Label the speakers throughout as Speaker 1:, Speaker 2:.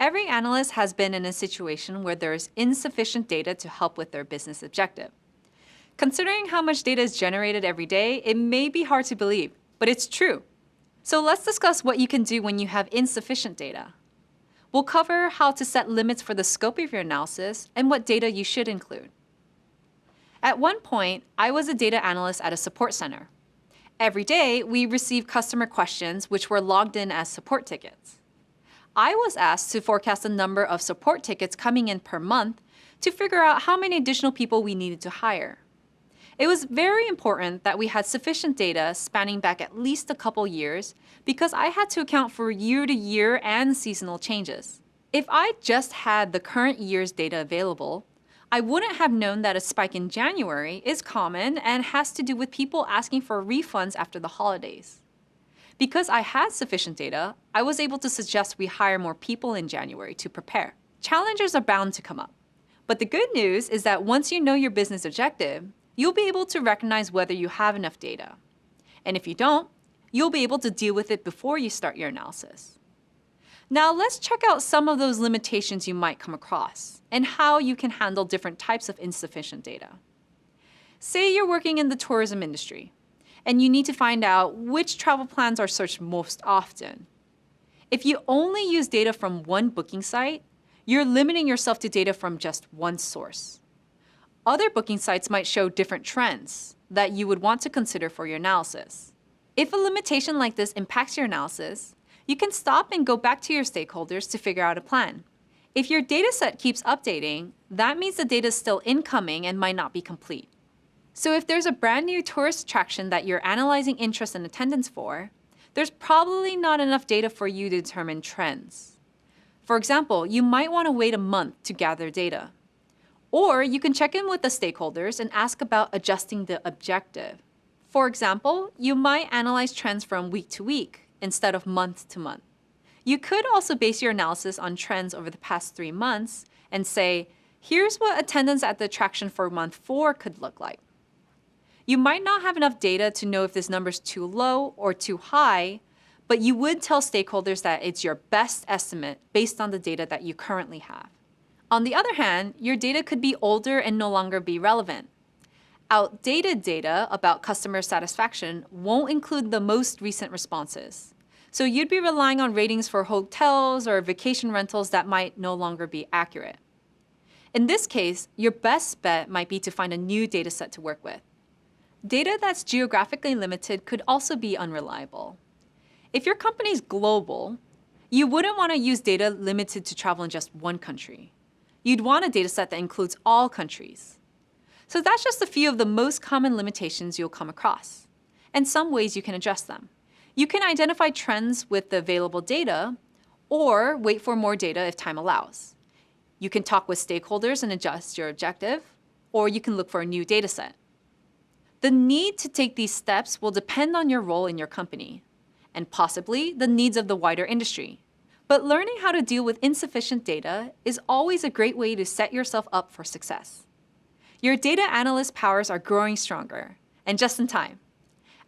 Speaker 1: Every analyst has been in a situation where there is insufficient data to help with their business objective. Considering how much data is generated every day, it may be hard to believe, but it's true. So let's discuss what you can do when you have insufficient data. We'll cover how to set limits for the scope of your analysis and what data you should include. At one point, I was a data analyst at a support center. Every day, we received customer questions which were logged in as support tickets. I was asked to forecast the number of support tickets coming in per month to figure out how many additional people we needed to hire. It was very important that we had sufficient data spanning back at least a couple years because I had to account for year-to-year and seasonal changes. If I just had the current year's data available, I wouldn't have known that a spike in January is common and has to do with people asking for refunds after the holidays. Because I had sufficient data, I was able to suggest we hire more people in January to prepare. Challenges are bound to come up. But the good news is that once you know your business objective, you'll be able to recognize whether you have enough data. And if you don't, you'll be able to deal with it before you start your analysis. Now let's check out some of those limitations you might come across and how you can handle different types of insufficient data. Say you're working in the tourism industry, and you need to find out which travel plans are searched most often. If you only use data from one booking site, you're limiting yourself to data from just one source. Other booking sites might show different trends that you would want to consider for your analysis. If a limitation like this impacts your analysis, you can stop and go back to your stakeholders to figure out a plan. If your dataset keeps updating, that means the data is still incoming and might not be complete. So if there's a brand new tourist attraction that you're analyzing interest and attendance for, there's probably not enough data for you to determine trends. For example, you might want to wait a month to gather data. Or you can check in with the stakeholders and ask about adjusting the objective. For example, you might analyze trends from week to week instead of month to month. You could also base your analysis on trends over the past 3 months and say, here's what attendance at the attraction for month 4 could look like. You might not have enough data to know if this number is too low or too high, but you would tell stakeholders that it's your best estimate based on the data that you currently have. On the other hand, your data could be older and no longer be relevant. Outdated data about customer satisfaction won't include the most recent responses. So you'd be relying on ratings for hotels or vacation rentals that might no longer be accurate. In this case, your best bet might be to find a new data set to work with. Data that's geographically limited could also be unreliable. If your company is global, you wouldn't want to use data limited to travel in just one country. You'd want a dataset that includes all countries. So that's just a few of the most common limitations you'll come across, and some ways you can address them. You can identify trends with the available data, or wait for more data if time allows. You can talk with stakeholders and adjust your objective, or you can look for a new dataset. The need to take these steps will depend on your role in your company, and possibly the needs of the wider industry. But learning how to deal with insufficient data is always a great way to set yourself up for success. Your data analyst powers are growing stronger, and just in time.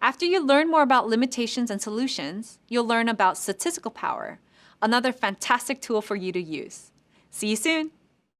Speaker 1: After you learn more about limitations and solutions, you'll learn about statistical power, another fantastic tool for you to use. See you soon!